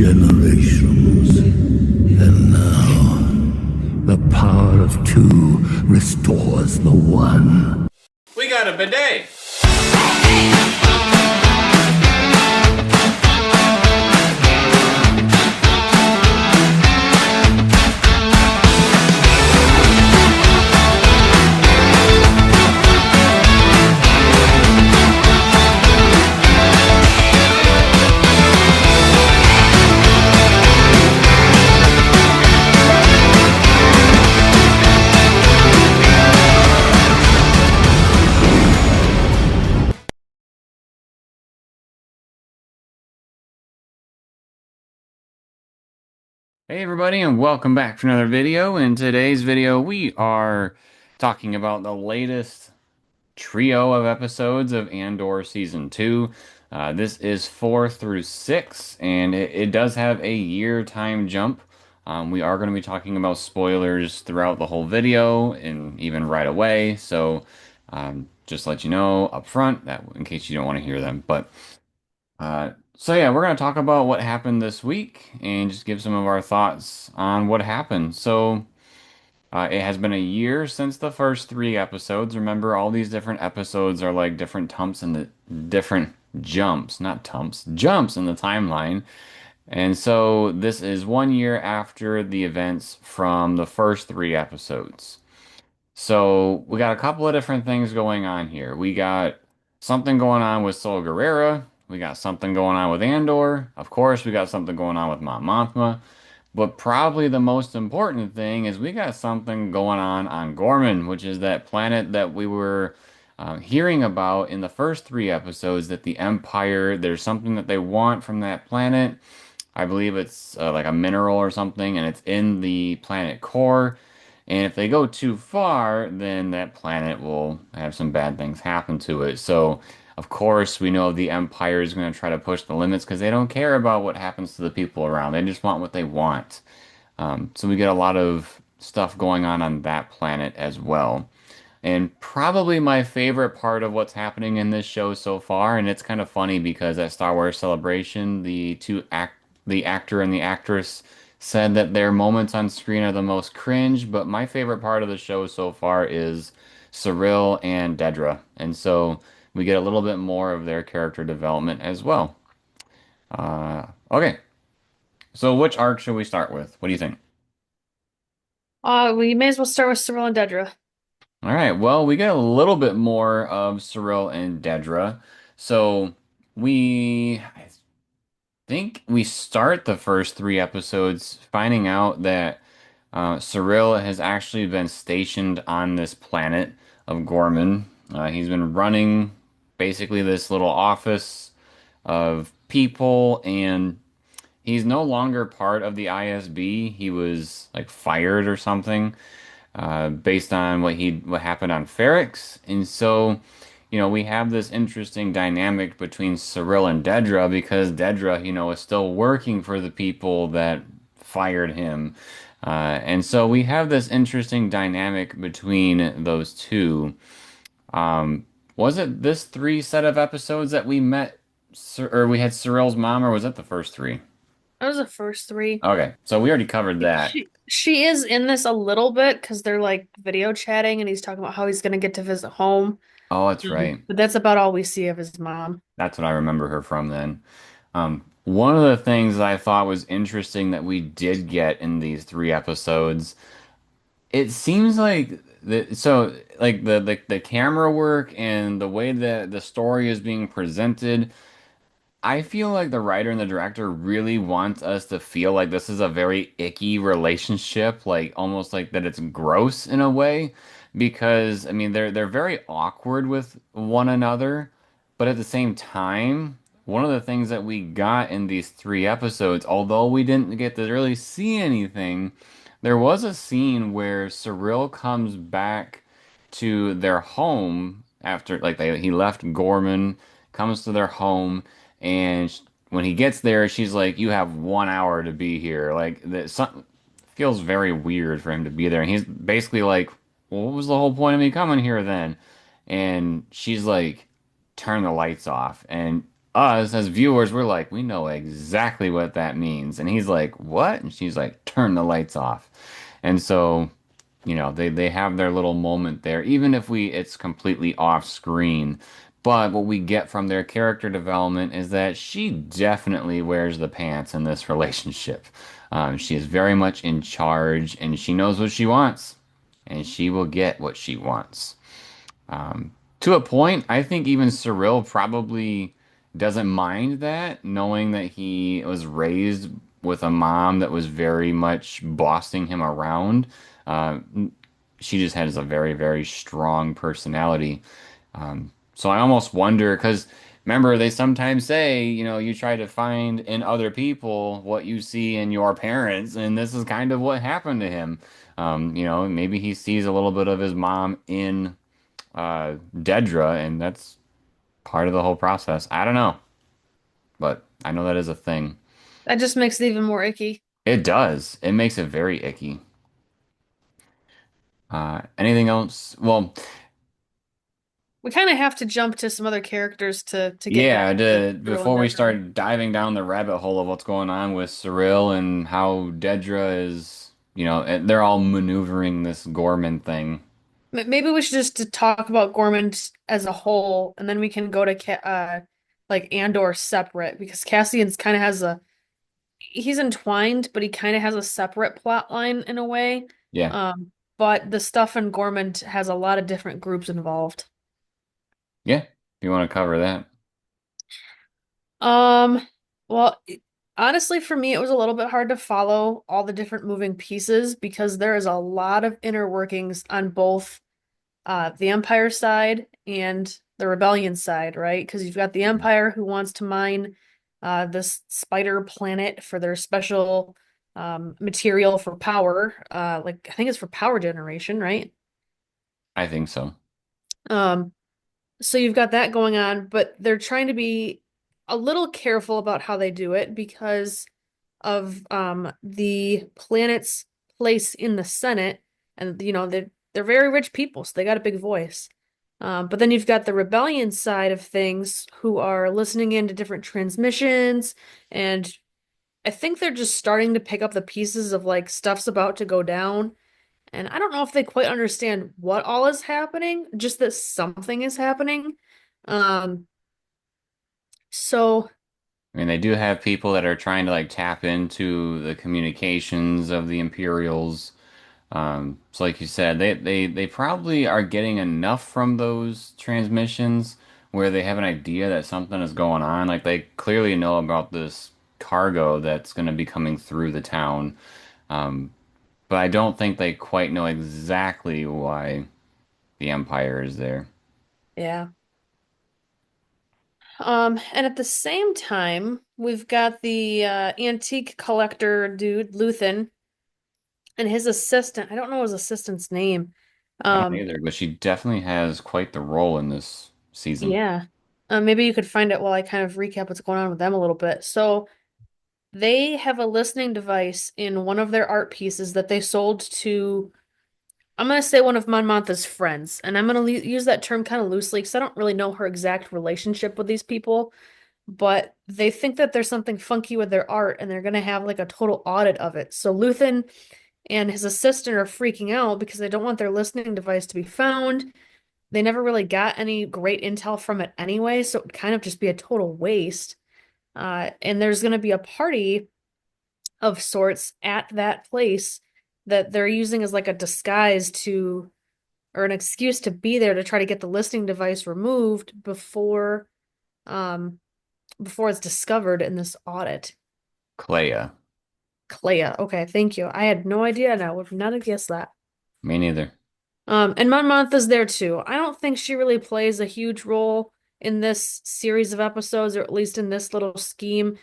generations. And now, the power of two restores the one. We got a bidet! Hey everybody, and welcome back for another video. In today's video we are talking about the latest trio of episodes of Andor Season 2. This is 4 through 6, and it does have a year time jump. We are going to be talking about spoilers throughout the whole video and even right away, so just to let you know up front that in case you don't want to hear them. So yeah, we're gonna talk about what happened this week and just give some of our thoughts on what happened. It has been a year since the first three episodes. Remember, all these different episodes are like different tumps in the different jumps, not tumps, jumps in the timeline. And so this is 1 year after the events from the first three episodes. So we got a couple of different things going on here. We got something going on with Sol Guerrera. We got something going on with Andor. Of course, we got something going on with Mount Mothma. But probably the most important thing is we got something going on Gorman, which is that planet that we were hearing about in the first three episodes. That the Empire, there's something that they want from that planet. I believe it's like a mineral or something, and it's in the planet core. And if they go too far, then that planet will have some bad things happen to it. So, of course, we know the Empire is going to try to push the limits because they don't care about what happens to the people around. They just want what they want. So we get a lot of stuff going on that planet as well. And probably my favorite part of what's happening in this show so far, and it's kind of funny because at Star Wars Celebration, the actor and the actress said that their moments on screen are the most cringe, but my favorite part of the show so far is Cyril and Dedra. And so we get a little bit more of their character development as well. Okay, so which arc should we start with? What do you think? We may as well start with Cyril and Dedra. All right, well, we get a little bit more of Cyril and Dedra. So I think we start the first three episodes finding out that Cyril has actually been stationed on this planet of Gorman. He's been running basically this little office of people, and he's no longer part of the ISB. He was like fired or something based on what happened on Ferrix, and so. We have this interesting dynamic between Cyril and Dedra because Dedra, is still working for the people that fired him. And so we have this interesting dynamic between those two. Was it this three set of episodes that we met, or we had Cyril's mom, or was it the first three? That was the first three. Okay, so we already covered that. She is in this a little bit because they're like video chatting and he's talking about how he's gonna get to visit home. Oh, that's right. But that's about all we see of his mom. That's what I remember her from then. One of the things that I thought was interesting that we did get in these three episodes, it seems like the camera work and the way that the story is being presented. I feel like the writer and the director really want us to feel like this is a very icky relationship, like almost like that it's gross in a way, because I mean they're very awkward with one another, but at the same time, one of the things that we got in these three episodes, although we didn't get to really see anything, there was a scene where Cyril comes back to their home after he left Gorman, comes to their home. And when he gets there, she's like, "You have 1 hour to be here." Like that, some feels very weird for him to be there. And he's basically like, "Well, what was the whole point of me coming here then?" And she's like, "Turn the lights off." And us as viewers, we're like, we know exactly what that means. And he's like, what? And she's like, turn the lights off. And so, they have their little moment there, even if it's completely off screen. But what we get from their character development is that she definitely wears the pants in this relationship. She is very much in charge and she knows what she wants, and she will get what she wants. To a point, I think even Cyril probably doesn't mind that, knowing that he was raised with a mom that was very much bossing him around. Uh, she just has a very, very strong personality. So I almost wonder, because remember, they sometimes say, you try to find in other people what you see in your parents, and this is kind of what happened to him. Maybe he sees a little bit of his mom in Dedra, and that's part of the whole process. I don't know, but I know that is a thing. That just makes it even more icky. It does. It makes it very icky. Anything else? Well, We kind of have to jump to some other characters to get back yeah, to Cyril and before we Dedra. start diving down the rabbit hole of what's going on with Cyril and how Dedra is, they're all maneuvering this Gorman thing. Maybe we should just to talk about Gorman as a whole, and then we can go to like Andor separate because Cassian's kind of has a he's entwined, but he kind of has a separate plot line in a way. Yeah, Um, but the stuff in Gorman has a lot of different groups involved. yeah. If you want to cover that. Um, well, honestly, for me, it was a little bit hard to follow all the different moving pieces because there is a lot of inner workings on both the Empire side and the Rebellion side, right? Because you've got the Empire who wants to mine this spider planet for their special material for power. Like I think it's for power generation, right? I think so. Um, so you've got that going on, but they're trying to be a little careful about how they do it because of the planet's place in the Senate, and they're very rich people, so they got a big voice. But then you've got the rebellion side of things who are listening in to different transmissions, and I think they're just starting to pick up the pieces of like stuff's about to go down. And I don't know if they quite understand what all is happening, just that something is happening. Um, so I mean, they do have people that are trying to like tap into the communications of the Imperials. So like you said, they probably are getting enough from those transmissions where they have an idea that something is going on. Like they clearly know about this cargo that's going to be coming through the town. Um, but I don't think they quite know exactly why the Empire is there. yeah. And at the same time, we've got the antique collector dude, Luthen, and his assistant. I don't know his assistant's name. I don't Um, either, but she definitely has quite the role in this season. yeah. Maybe you could find it while I kind of recap what's going on with them a little bit. So they have a listening device in one of their art pieces that they sold to, I'm gonna say one of Mon Mothma's friends, and I'm gonna use that term kind of loosely because I don't really know her exact relationship with these people. But they think that there's something funky with their art and they're going to have like a total audit of it. So Luthen and his assistant are freaking out because they don't want their listening device to be found. They never really got any great intel from it anyway, so it would kind of just be a total waste. And there's going to be a party of sorts at that place that they're using as like a disguise to, or an excuse to be there to try to get the listening device removed um, before it's discovered in this audit. Clea. Clea. Okay, thank you. I had no idea and I would not have guessed that. Me neither. And Mon Mothma's there too. I don't think she really plays a huge role in this series of episodes, or at least in this little scheme.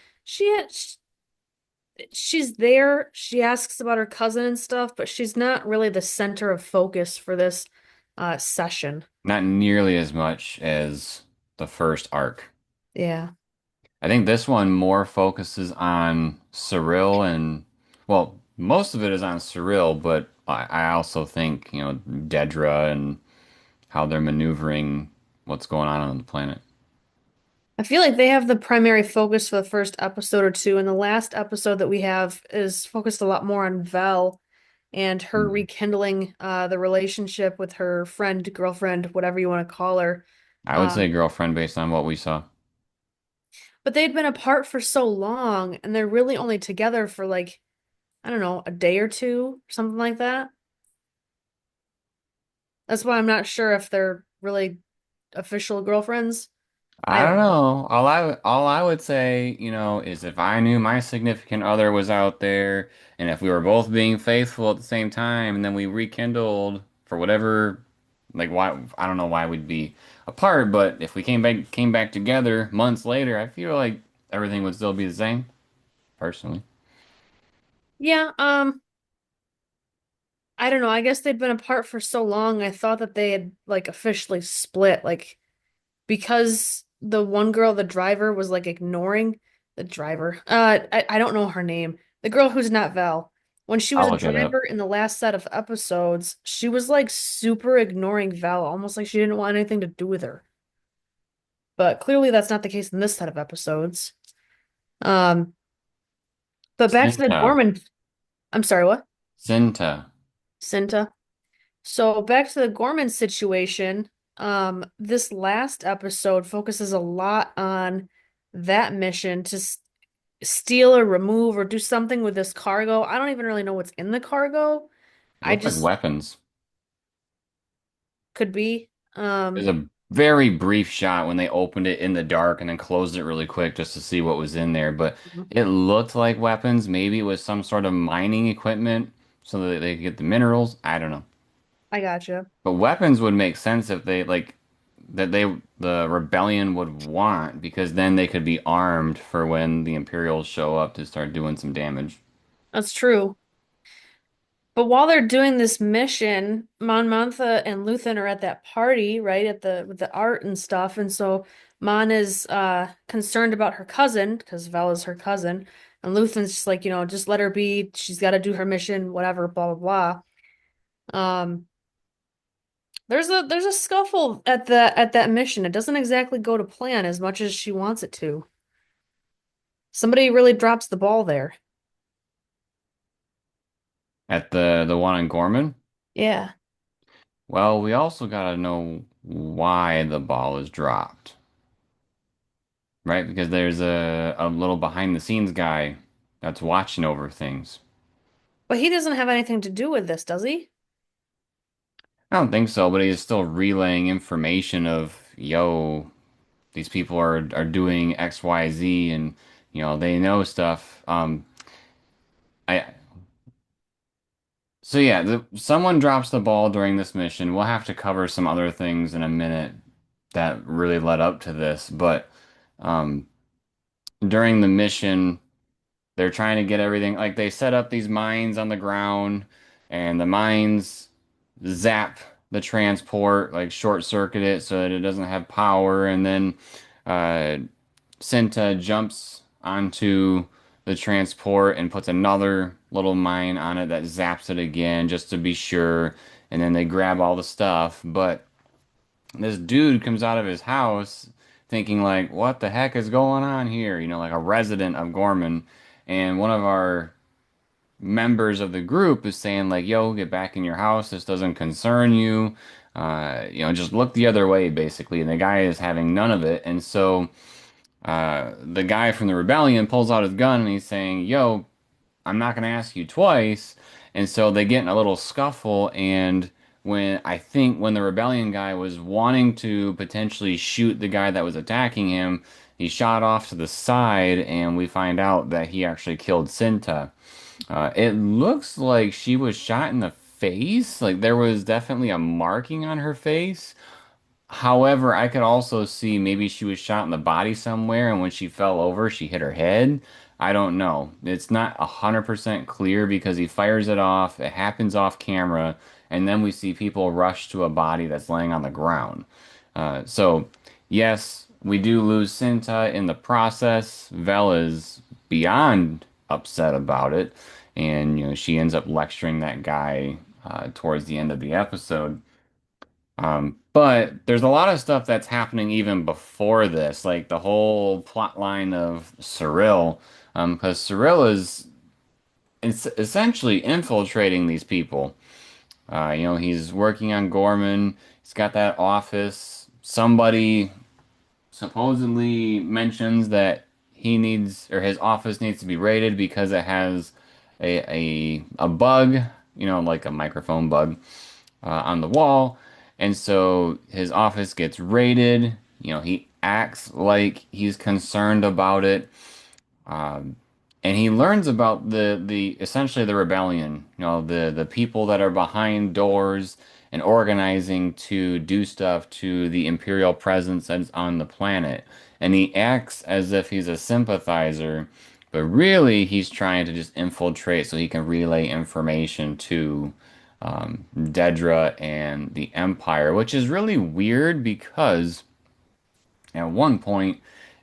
She's there. She asks about her cousin and stuff, but she's not really the center of focus for this session. Not nearly as much as the first arc. Yeah. I think this one more focuses on Cyril and, well, most of it is on Cyril, but I also think, Dedra and how they're maneuvering what's going on the planet. I feel like they have the primary focus for the first episode or two, and the last episode that we have is focused a lot more on Vel and her rekindling the relationship with her friend, girlfriend, whatever you want to call her. I would say Um, girlfriend based on what we saw. but they'd been apart for so long, and they're really only together for like, I don't know, a day or two, something like that. That's why I'm not sure if they're really official girlfriends. I I don't don't know. know. All I would say, is if I knew my significant other was out there, and if we were both being faithful at the same time, and then we rekindled for whatever, like why I don't know why we'd be apart, but if we came back together months later, I feel like everything would still be the same, personally. Yeah, I don't know. I guess they'd been apart for so long. I thought that they had like officially split, like because the one girl, the driver, was like ignoring the driver. I don't know her name. The girl who's not Val. When she was I'll a look it up. driver in the last set of episodes, she was like super ignoring Val, almost like she didn't want anything to do with her. But clearly that's not the case in this set of episodes. Um, but back to the Cinta. Gorman. I'm sorry, what? Cinta. Cinta. So back to the Gorman situation. This last episode focuses a lot on that mission to steal or remove or do something with this cargo. I don't even really know what's in the cargo. It I looked like just weapons. could be. There's a very brief shot when they opened it in the dark and then closed it really quick just to see what was in there. But it looked like weapons. Maybe it was some sort of mining equipment so that they could get the minerals. I don't know. I gotcha. But weapons would make sense if they like that the rebellion would want because then they could be armed for when the Imperials show up to start doing some damage. That's true. But while they're doing this mission, Mon Mothma and Luthen are at that party, right? At the with the art and stuff. And so Mon is concerned about her cousin, because Vel is her cousin. And Luthen's just like, just let her be. She's got to do her mission, whatever, blah blah blah. There's a scuffle at that mission. It doesn't exactly go to plan as much as she wants it to. Somebody really drops the ball there. At the one on Gorman, Yeah. well, we also gotta know why the ball is dropped. Right? Because there's a little behind the scenes guy that's watching over things. But he doesn't have anything to do with this, does he? I don't think so, but he's still relaying information of, yo, these people are doing XYZ and they know stuff. I so yeah, someone drops the ball during this mission. We'll have to cover some other things in a minute that really led up to this, but um during the mission they're trying to get everything like they set up these mines on the ground and the mines zap the transport, like short circuit it so that it doesn't have power. And then uh, Cinta jumps onto the transport and puts another little mine on it that zaps it again just to be sure. And then they grab all the stuff. But this dude comes out of his house thinking like, what the heck is going on here? Like a resident of Gorman. And one of our members of the group is saying like, yo, get back in your house. This doesn't concern you. Just look the other way, basically. And the guy is having none of it. And so the guy from the rebellion pulls out his gun and he's saying, yo, I'm not going to ask you twice. And so they get in a little scuffle. And when the rebellion guy was wanting to potentially shoot the guy that was attacking him, he shot off to the side, and we find out that he actually killed Cinta. It looks like she was shot in the face. Like there was definitely a marking on her face. However, I could also see maybe she was shot in the body somewhere, and when she fell over, she hit her head. I don't know. It's not 100% clear because he fires it off, it happens off camera, and then we see people rush to a body that's laying on the ground. So, yes, we do lose Cinta in the process. Vel is beyond upset about it, and she ends up lecturing that guy towards the end of the episode. But there's a lot of stuff that's happening even before this, like the whole plot line of Cyril, because Cyril is it's essentially infiltrating these people. He's working on Gorman. He's got that office. Somebody supposedly mentions that he needs or his office needs to be raided because it has a bug, like a microphone bug on the wall. And so his office gets raided. He acts like he's concerned about it. Um, and he learns about the essentially the rebellion, the people that are behind doors and organizing to do stuff to the Imperial presence that's on the planet. And he acts as if he's a sympathizer, but really he's trying to just infiltrate so he can relay information to Dedra and the Empire, which is really weird because at one point,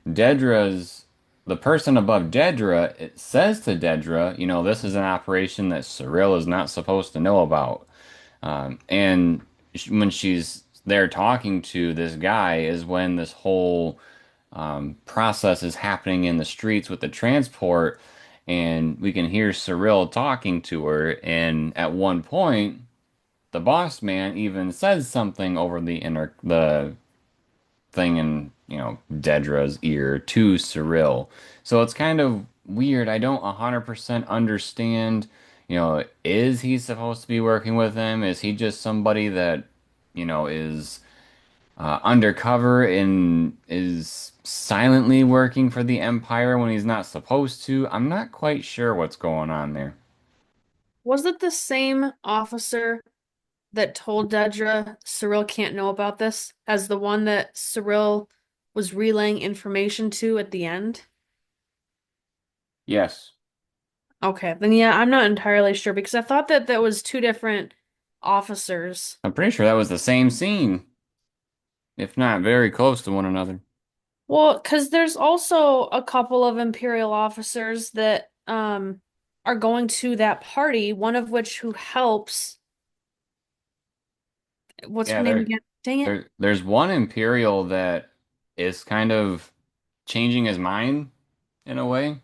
Dedra's the person above Dedra, it says to Dedra, this is an operation that Cyril is not supposed to know about. And when she's there talking to this guy is when this whole process is happening in the streets with the transport, and we can hear Cyril talking to her. And at one point, the boss man even says something over the thing in, Dedra's ear to Cyril. So it's kind of weird. I don't 100% understand, is he supposed to be working with him? Is he just somebody that, is undercover and is silently working for the Empire when he's not supposed to? I'm not quite sure what's going on there. Was it the same officer that told Dedra Cyril can't know about this as the one that Cyril was relaying information to at the end? Yes. Okay, then yeah, I'm not entirely sure because I thought that that was two different officers. I'm pretty sure that was the same scene, if not very close to one another. Well, because there's also a couple of Imperial officers that are going to that party, one of which who helps, what's her Yeah, name again? Dang it. there's one Imperial that is kind of changing his mind in a way,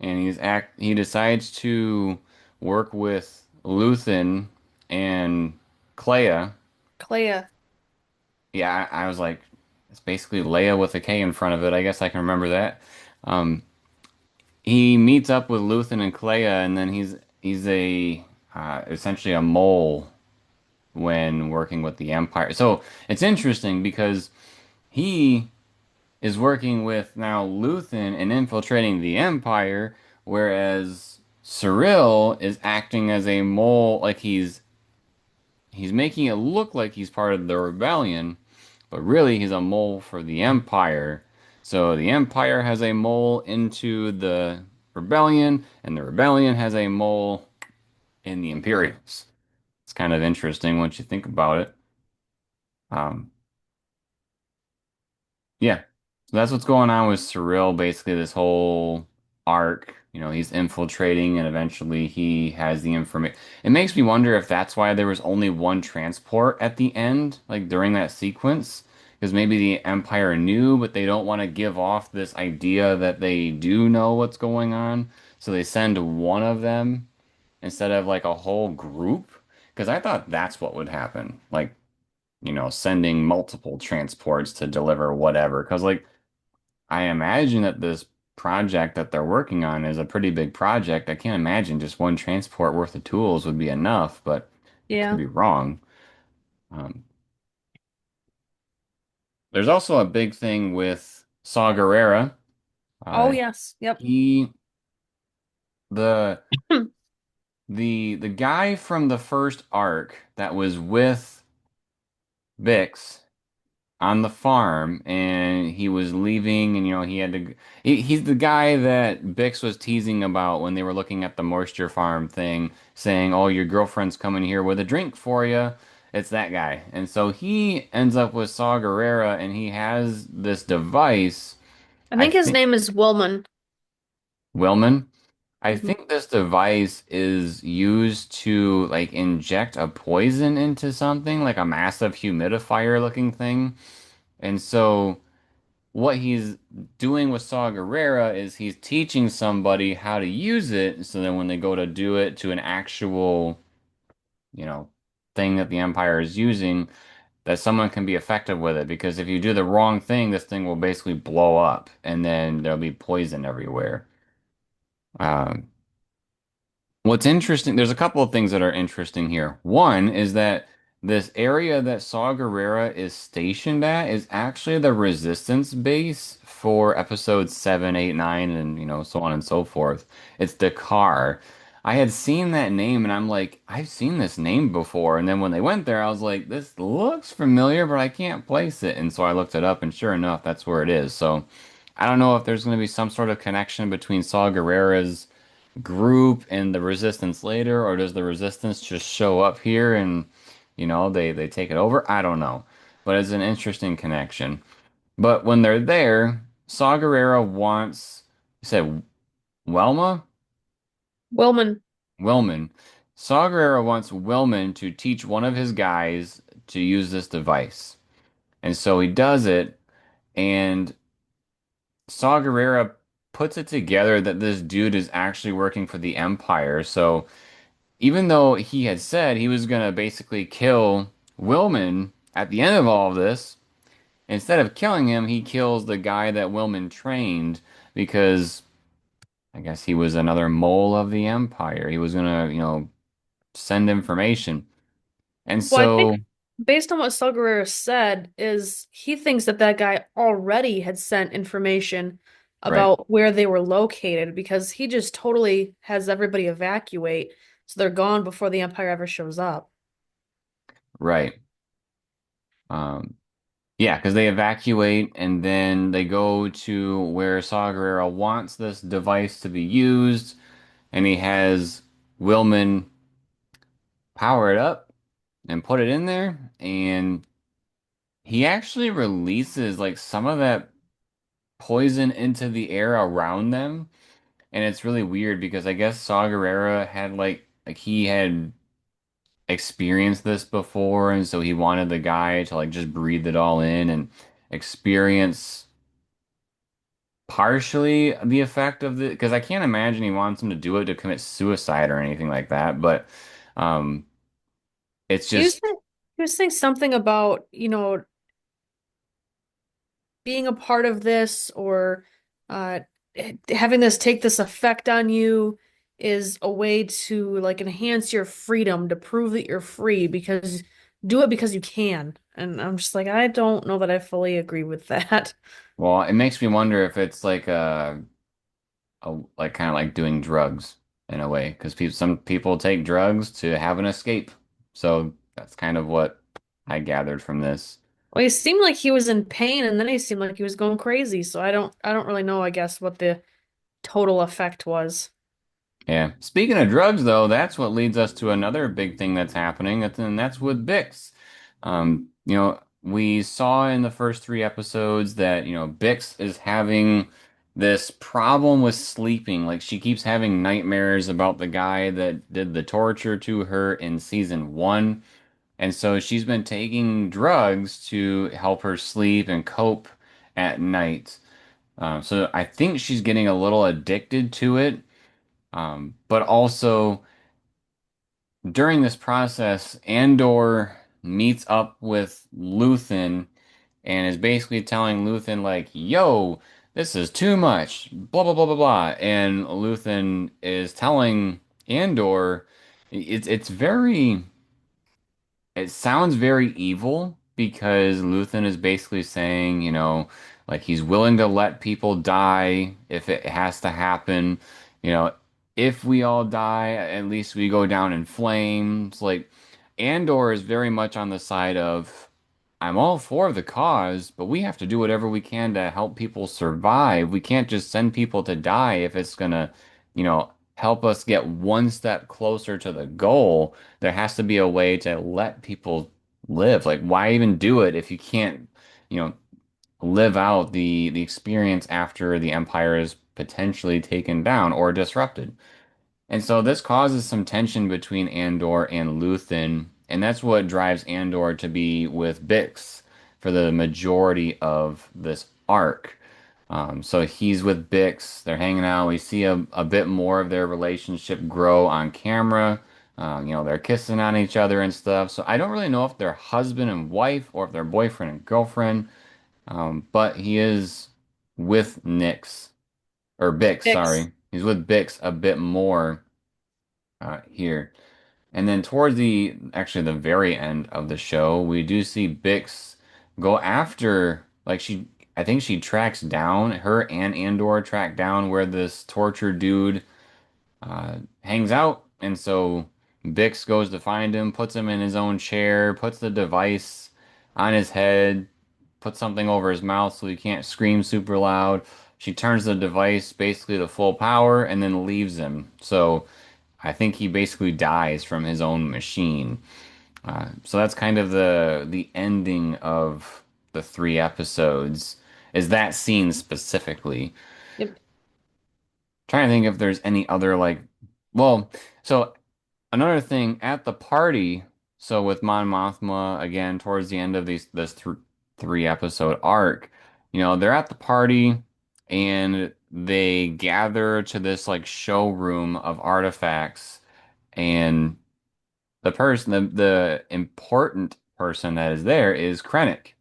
and he decides to work with Luthen and Clea. Clea. Yeah, I was like, it's basically Leia with a K in front of it. I guess I can remember that. Um, he meets up with Luthen and Clea, and then he's a essentially a mole when working with the Empire. So it's interesting because he is working with now Luthen and infiltrating the Empire, whereas Cyril is acting as a mole, like he's making it look like he's part of the rebellion, but really he's a mole for the Empire. So the Empire has a mole into the rebellion, and the rebellion has a mole in the Imperials. It's kind of interesting once you think about it. Um, Yeah. So that's what's going on with Cyril, basically this whole arc. He's infiltrating and eventually he has the information. It makes me wonder if that's why there was only one transport at the end, like during that sequence. Because maybe the Empire knew, but they don't want to give off this idea that they do know what's going on. So they send one of them instead of like a whole group. Because I thought that's what would happen. Like, sending multiple transports to deliver whatever. Because, like, I imagine that this project that they're working on is a pretty big project. I can't imagine just one transport worth of tools would be enough, but I could Yeah. be wrong. Um, there's also a big thing with Saw Gerrera. Oh, Uh, yes. Yep. he, the the guy from the first arc that was with Bix on the farm and he was leaving and he had to he's the guy that Bix was teasing about when they were looking at the moisture farm thing saying, "Oh, your girlfriend's coming here with a drink for you." It's that guy. And so he ends up with Saw Gerrera and he has this device, I I think his think name is Wilman. Willman. I Mhm. think this device is used to like inject a poison into something, like a massive humidifier looking thing. And so what he's doing with Saw Gerrera is he's teaching somebody how to use it so then when they go to do it to an actual, you know, thing that the Empire is using, that someone can be effective with it. Because if you do the wrong thing, this thing will basically blow up and then there'll be poison everywhere. Um, What's interesting, there's a couple of things that are interesting here. One is that this area that Saw Gerrera is stationed at is actually the resistance base for episodes 7, 8, 9, and so on and so forth. It's Dakar. I had seen that name and I'm like, I've seen this name before. And then when they went there, I was like, this looks familiar, but I can't place it. And so I looked it up and sure enough, that's where it is. So I don't know if there's going to be some sort of connection between Saw Gerrera's group and the resistance later, or does the resistance just show up here and they take it over? I don't know. But it's an interesting connection. But when they're there, Saw Gerrera wants, you said Welma? Wellman. Wellman. Saw Gerrera wants Wellman to teach one of his guys to use this device. And so he does it, and Saw Gerrera puts it together that this dude is actually working for the Empire. So even though he had said he was going to basically kill Willman at the end of all of this, instead of killing him, he kills the guy that Willman trained because I guess he was another mole of the Empire. He was going to, send information. And Well, I think so, based on what Saw Gerrera said, is he thinks that that guy already had sent information right, about where they were located because he just totally has everybody evacuate, so they're gone before the Empire ever shows up. right. Um, yeah, because they evacuate and then they go to where Saw Gerrera wants this device to be used, and he has Willman power it up and put it in there, and he actually releases like some of that poison into the air around them. And it's really weird because I guess Saw Gerrera had like he had experienced this before, and so he wanted the guy to like just breathe it all in and experience partially the effect of the, because I can't imagine he wants him to do it to commit suicide or anything like that, but um it's He was just saying, he was saying something about, being a part of this or uh having this take this effect on you is a way to like enhance your freedom to prove that you're free because do it because you can. And I'm just like, I don't know that I fully agree with that. well, it makes me wonder if it's like like kind of like doing drugs in a way because some people take drugs to have an escape. So that's kind of what I gathered from this. Well, he seemed like he was in pain and then he seemed like he was going crazy. So I don't really know, I guess, what the total effect was. Yeah. Speaking of drugs, though, that's what leads us to another big thing that's happening, and that's with Bix. We saw in the first three episodes that, Bix is having this problem with sleeping. Like she keeps having nightmares about the guy that did the torture to her in season one. And so she's been taking drugs to help her sleep and cope at night. So I think she's getting a little addicted to it. But also during this process, Andor meets up with Luthen and is basically telling Luthen like, "Yo, this is too much." Blah blah blah blah blah. And Luthen is telling Andor, it's very. It sounds very evil because Luthen is basically saying, like he's willing to let people die if it has to happen. You know, if we all die, at least we go down in flames. Like Andor is very much on the side of, I'm all for the cause, but we have to do whatever we can to help people survive. We can't just send people to die if it's gonna, help us get one step closer to the goal. There has to be a way to let people live. Like, why even do it if you can't, you know, live out the experience after the Empire is potentially taken down or disrupted. And so this causes some tension between Andor and Luthen, and that's what drives Andor to be with Bix for the majority of this arc. So he's with Bix, they're hanging out. We see a bit more of their relationship grow on camera. They're kissing on each other and stuff. So I don't really know if they're husband and wife or if they're boyfriend and girlfriend. But he is with Nyx, or Bix, Hicks. sorry. He's with Bix a bit more here. And then towards actually the very end of the show, we do see Bix go after, I think she tracks down, her and Andor track down where this tortured dude hangs out. And so Bix goes to find him, puts him in his own chair, puts the device on his head, puts something over his mouth so he can't scream super loud. She turns the device basically to full power and then leaves him. So I think he basically dies from his own machine. So that's kind of the ending of the three episodes. Is that scene specifically? Yep. Trying to think if there's any other well, so another thing at the party. So with Mon Mothma again towards the end of this three episode arc, they're at the party and they gather to this like showroom of artifacts and the important person that is there is Krennic.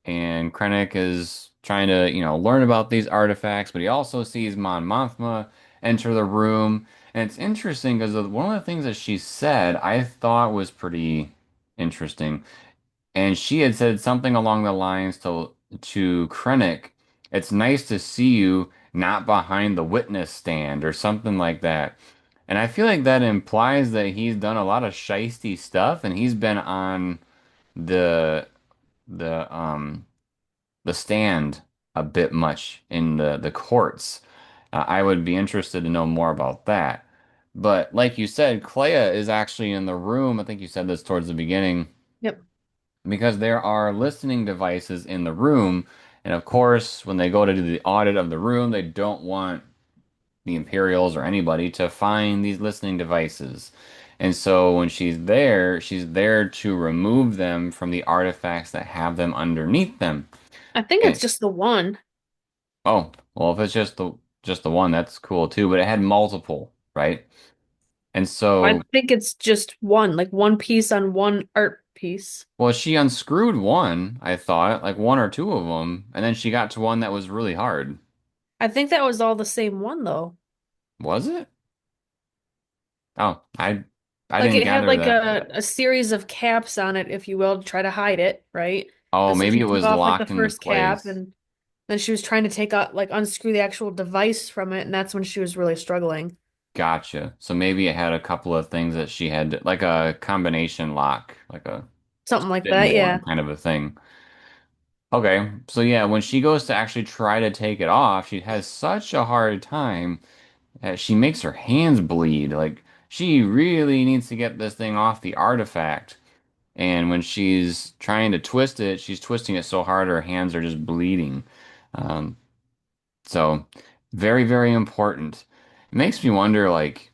And Krennic is trying to, learn about these artifacts, but he also sees Mon Mothma enter the room. And it's interesting because one of the things that she said I thought was pretty interesting. And she had said something along the lines to Krennic, "It's nice to see you not behind the witness stand," or something like that. And I feel like that implies that he's done a lot of shisty stuff and he's been on the the um the stand a bit much in the courts. I would be interested to know more about that. But like you said, Clea is actually in the room. I think you said this towards the beginning Yep. because there are listening devices in the room. And of course, when they go to do the audit of the room, they don't want the Imperials or anybody to find these listening devices. And so when she's there to remove them from the artifacts that have them underneath them. I think it's And just the one. oh, well, if it's just the one, that's cool too. But it had multiple, right? And I so, think it's just one, like one piece on one art piece. well, she unscrewed one, I thought, like one or two of them, and then she got to one that was really hard. I think that was all the same one though. Was it? Oh, I Like didn't it had gather like that. a series of caps on it, if you will, to try to hide it, right? Oh, And so maybe she it took was off like the locked into first cap place. and then she was trying to take out like unscrew the actual device from it, and that's when she was really struggling. Gotcha. So maybe it had a couple of things that she had, like a combination lock, like a Something like spin that, board yeah. kind of a thing. Okay, so yeah, when she goes to actually try to take it off, she has such a hard time that she makes her hands bleed. Like, she really needs to get this thing off the artifact. And when she's trying to twist it, she's twisting it so hard her hands are just bleeding. Um, so, very, very important. It makes me wonder, like,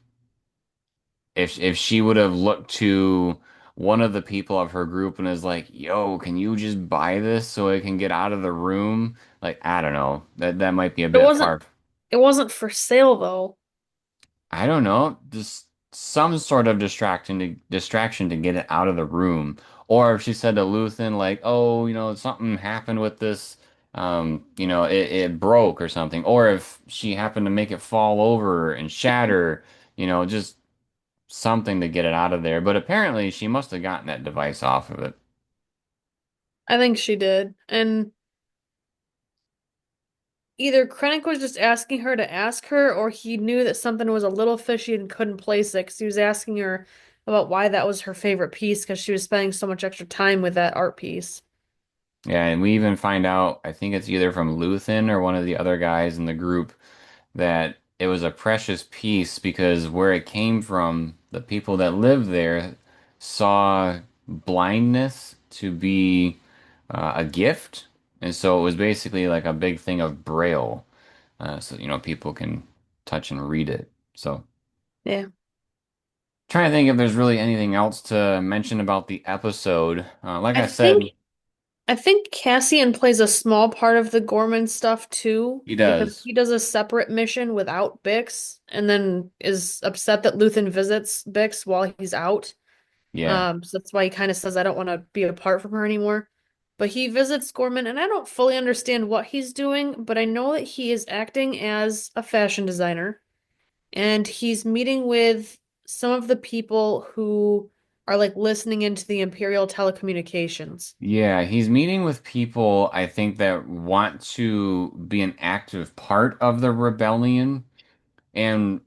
if she would have looked to one of the people of her group and is like, "Yo, can you just buy this so it can get out of the room?" Like, I don't know. That might be a It bit wasn't far. it wasn't for sale though. I don't know. Just some sort of distraction to get it out of the room. Or if she said to Luthen like, "Oh, something happened with this. It broke or something." Or if she happened to make it fall over and shatter, just something to get it out of there. But apparently she must have gotten that device off of it. I think she did. And either Krennic was just asking her to ask her, or he knew that something was a little fishy and couldn't place it because he was asking her about why that was her favorite piece because she was spending so much extra time with that art piece. Yeah, and we even find out, I think it's either from Luthen or one of the other guys in the group, that it was a precious piece because where it came from, the people that lived there saw blindness to be a gift. And so it was basically like a big thing of Braille, so people can touch and read it. So Yeah. trying to think if there's really anything else to mention about the episode. Like I I said, think I think Cassian plays a small part of the Gorman stuff too, he because does. he does a separate mission without Bix and then is upset that Luthen visits Bix while he's out. Yeah. So that's why he kind of says, I don't want to be apart from her anymore. But he visits Gorman, and I don't fully understand what he's doing, but I know that he is acting as a fashion designer, and he's meeting with some of the people who are like listening into the Imperial telecommunications. Yeah, he's meeting with people I think that want to be an active part of the rebellion. And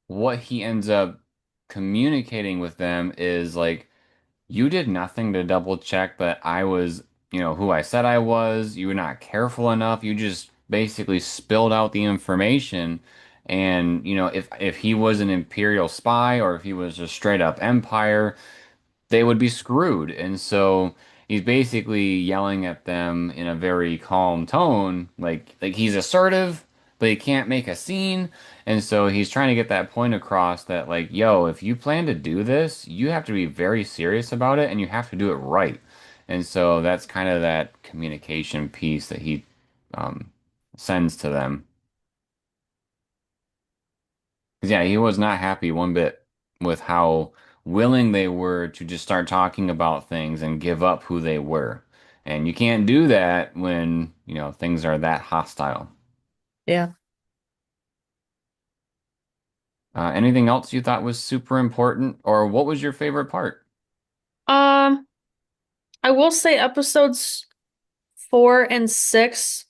what he ends up communicating with them is like, you did nothing to double check that I was, who I said I was. You were not careful enough. You just basically spilled out the information. And, if he was an Imperial spy or if he was a straight up Empire, they would be screwed. And so he's basically yelling at them in a very calm tone, like he's assertive, but he can't make a scene. And so he's trying to get that point across that like, yo, if you plan to do this, you have to be very serious about it and you have to do it right. And so that's kind of that communication piece that he um, sends to them. 'Cause, yeah, he was not happy one bit with how willing they were to just start talking about things and give up who they were. And you can't do that when, things are that hostile. Yeah. Anything else you thought was super important, or what was your favorite part? Um, I will say episodes 4 and 6,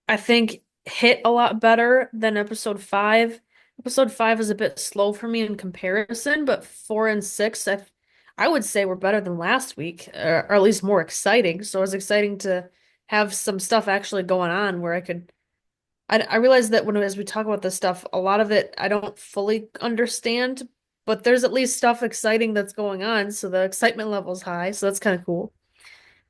I think hit a lot better than episode 5. Episode 5 is a bit slow for me in comparison, but 4 and 6, I would say were better than last week, or at least more exciting. So it was exciting to have some stuff actually going on where I realize that when as we talk about this stuff, a lot of it I don't fully understand, but there's at least stuff exciting that's going on, so the excitement level's high, so that's kind of cool.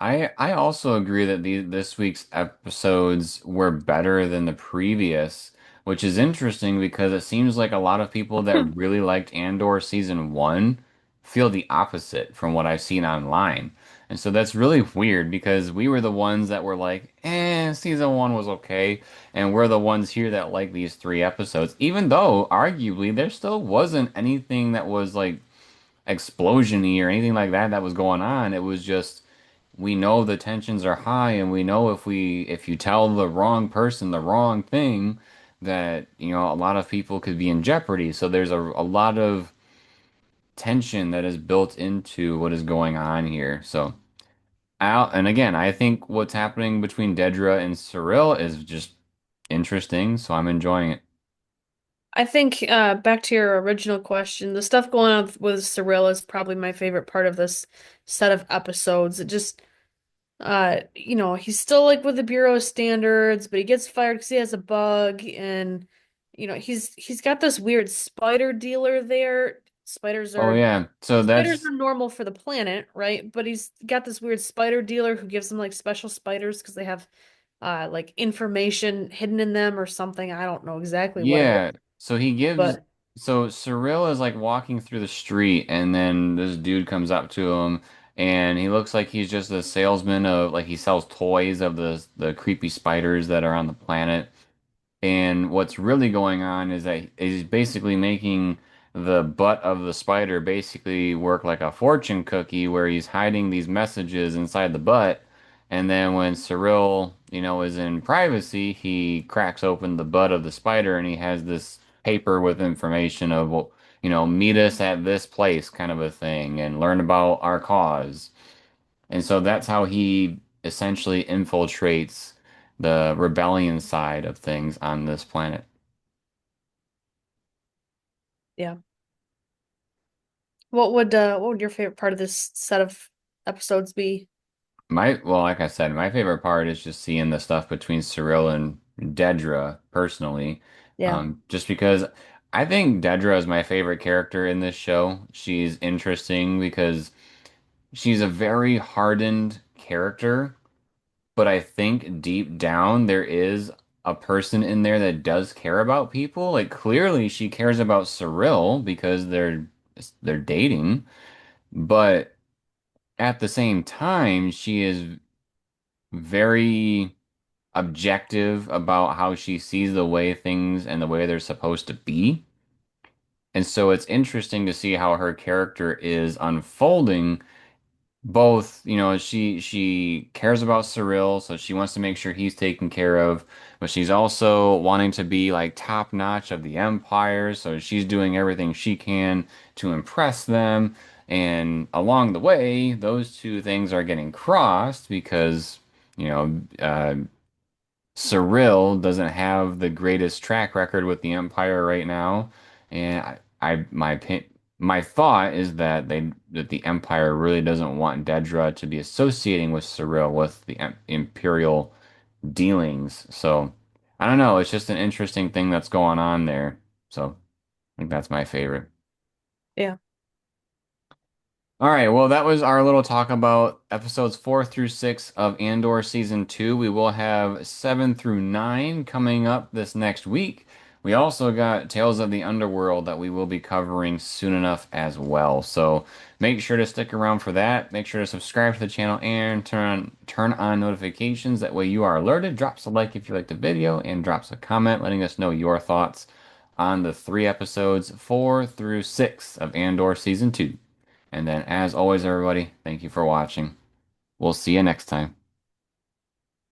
I also agree that this week's episodes were better than the previous, which is interesting because it seems like a lot of people that really liked Andor season one feel the opposite from what I've seen online. And so that's really weird because we were the ones that were like, season one was okay. And we're the ones here that like these three episodes, even though arguably there still wasn't anything that was like explosion-y or anything like that that was going on. It was just we know the tensions are high and we know if you tell the wrong person the wrong thing that a lot of people could be in jeopardy, so there's a lot of tension that is built into what is going on here. So out and again, I think what's happening between Dedra and Cyril is just interesting, so I'm enjoying it. I think back to your original question, the stuff going on with Cyril is probably my favorite part of this set of episodes. It just he's still like with the Bureau of Standards, but he gets fired because he has a bug, and he's got this weird spider dealer there. Oh yeah, so Spiders that's are normal for the planet, right? But he's got this weird spider dealer who gives him like special spiders because they have like information hidden in them or something. I don't know exactly what it Yeah. is, So he gives but so Cyril is like walking through the street and then this dude comes up to him and he looks like he's just a salesman of like he sells toys of the creepy spiders that are on the planet. And what's really going on is that he's basically making the butt of the spider basically work like a fortune cookie where he's hiding these messages inside the butt. And then when Cyril, is in privacy, he cracks open the butt of the spider and he has this paper with information of, well, meet us at this place kind of a thing and learn about our cause. And so that's how he essentially infiltrates the rebellion side of things on this planet. yeah. What would your favorite part of this set of episodes be? Well, like I said, my favorite part is just seeing the stuff between Cyril and Dedra personally. Yeah. Just because I think Dedra is my favorite character in this show. She's interesting because she's a very hardened character, but I think deep down there is a person in there that does care about people. Like clearly she cares about Cyril because they're dating, but at the same time she is very objective about how she sees the way things and the way they're supposed to be. And so it's interesting to see how her character is unfolding. Both, she cares about Cyril, so she wants to make sure he's taken care of, but she's also wanting to be like top notch of the Empire, so she's doing everything she can to impress them. And along the way, those two things are getting crossed because, you know, Cyril doesn't have the greatest track record with the Empire right now, and my thought is that the Empire really doesn't want Dedra to be associating with Cyril with the Imperial dealings. So I don't know. It's just an interesting thing that's going on there. So I think that's my favorite. Yeah. All right, well, that was our little talk about episodes 4 through 6 of Andor season 2. We will have 7 through 9 coming up this next week. We also got Tales of the Underworld that we will be covering soon enough as well. So make sure to stick around for that. Make sure to subscribe to the channel and turn on notifications. That way you are alerted. Drops a like if you liked the video and drops a comment letting us know your thoughts on the 3 episodes 4 through 6 of Andor season 2. And then, as always, everybody, thank you for watching. We'll see you next time.